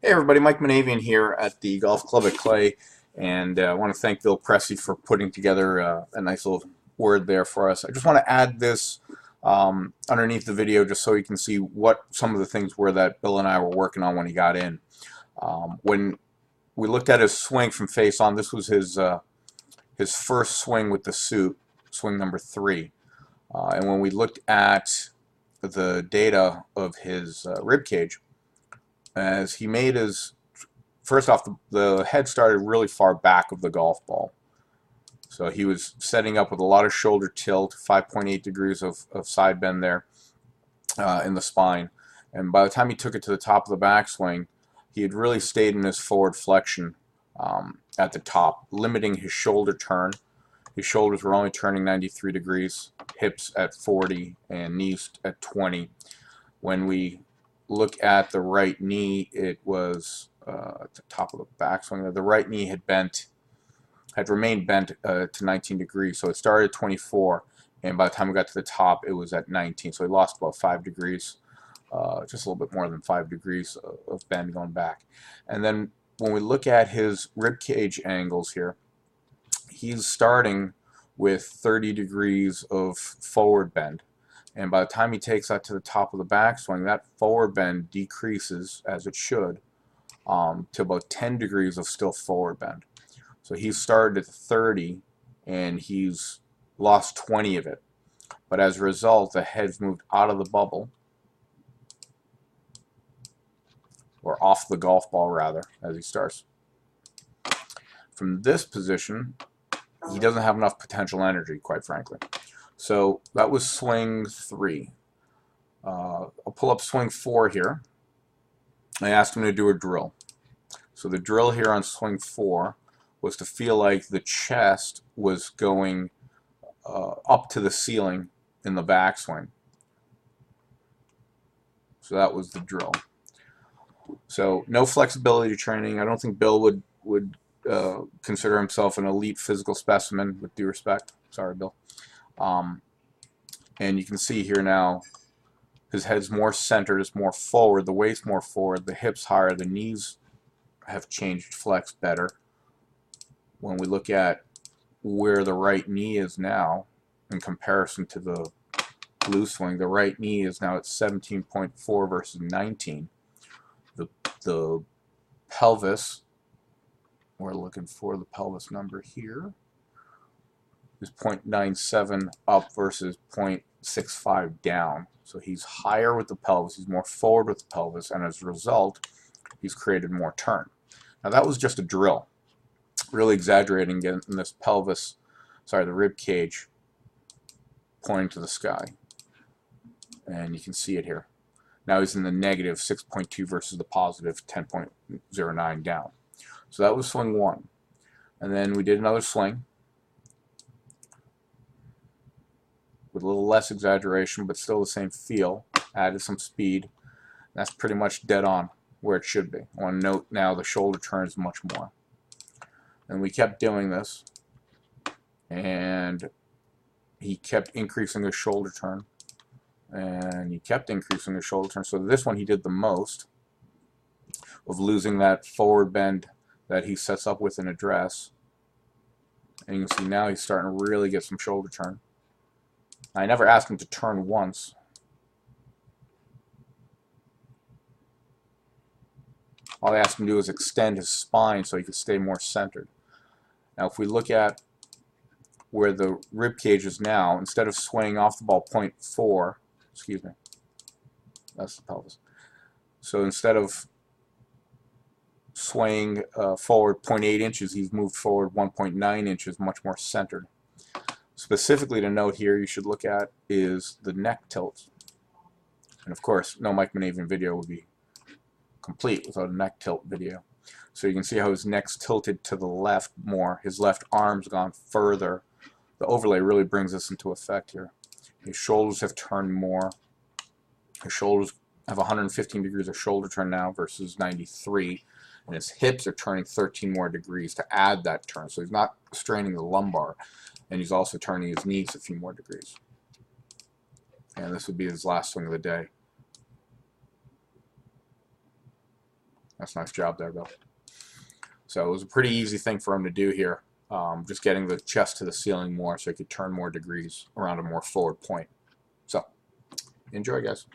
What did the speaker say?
Hey everybody, Mike Manavian here at the Golf Club at Clay, and I want to thank Bill Presse for putting together a nice little word there for us. I just want to add this underneath the video just so you can see what some of the things were that Bill and I were working on when he got in. When we looked at his swing from face on, this was his first swing with the suit, swing number 3. And when we looked at the data of his rib cage, as he made his, first off, the head started really far back of the golf ball. So he was setting up with a lot of shoulder tilt, 5.8 degrees of side bend there in the spine. And by the time he took it to the top of the backswing, he had really stayed in his forward flexion at the top, limiting his shoulder turn. His shoulders were only turning 93 degrees, hips at 40, and knees at 20. When we look at the right knee, it was at the top of the backswing. The right knee had remained bent to 19 degrees, so it started at 24, and by the time we got to the top, it was at 19. So he lost about 5 degrees, just a little bit more than 5 degrees of bend going back. And then when we look at his rib cage angles here, he's starting with 30 degrees of forward bend. And by the time he takes that to the top of the backswing, that forward bend decreases, as it should, to about 10 degrees of still forward bend. So he's started at 30, and he's lost 20 of it. But as a result, the head's moved out of the bubble, or off the golf ball, rather, as he starts. From this position, he doesn't have enough potential energy, quite frankly. So that was swing 3. I'll pull up swing 4 here. I asked him to do a drill. So the drill here on swing 4 was to feel like the chest was going up to the ceiling in the backswing. So that was the drill. So no flexibility training. I don't think Bill would consider himself an elite physical specimen, with due respect. Sorry, Bill. And you can see here now his head's more centered, it's more forward, the waist more forward, the hips higher, the knees have changed, flexed better. When we look at where the right knee is now in comparison to the blue swing, the right knee is now at 17.4 versus 19. The pelvis, we're looking for the pelvis number here, is 0.97 up versus 0.65 down. So he's higher with the pelvis, he's more forward with the pelvis, and as a result, he's created more turn. Now that was just a drill, really exaggerating getting this pelvis, sorry, the rib cage pointing to the sky. And you can see it here. Now he's in the negative 6.2 versus the positive 10.09 down. So that was swing 1. And then we did another swing with a little less exaggeration, but still the same feel. Added some speed. That's pretty much dead on where it should be. I want to note now the shoulder turns much more. And we kept doing this, and he kept increasing his shoulder turn, and he kept increasing his shoulder turn. So this one he did the most of losing that forward bend that he sets up with an address. And you can see now he's starting to really get some shoulder turn. I never asked him to turn once. All I asked him to do was extend his spine so he could stay more centered. Now if we look at where the rib cage is now, instead of swaying off the ball 0.4, excuse me, that's the pelvis. So instead of swaying forward 0.8 inches, he's moved forward 1.9 inches, much more centered. Specifically to note here, you should look at is the neck tilt. And of course, no Mike Manavian video would be complete without a neck tilt video. So you can see how his neck's tilted to the left more. His left arm's gone further. The overlay really brings this into effect here. His shoulders have turned more. His shoulders have 115 degrees of shoulder turn now versus 93. And his hips are turning 13 more degrees to add that turn. So he's not straining the lumbar. And he's also turning his knees a few more degrees. And this would be his last swing of the day. That's a nice job there, Bill. So it was a pretty easy thing for him to do here. Just getting the chest to the ceiling more so he could turn more degrees around a more forward point. So, enjoy, guys.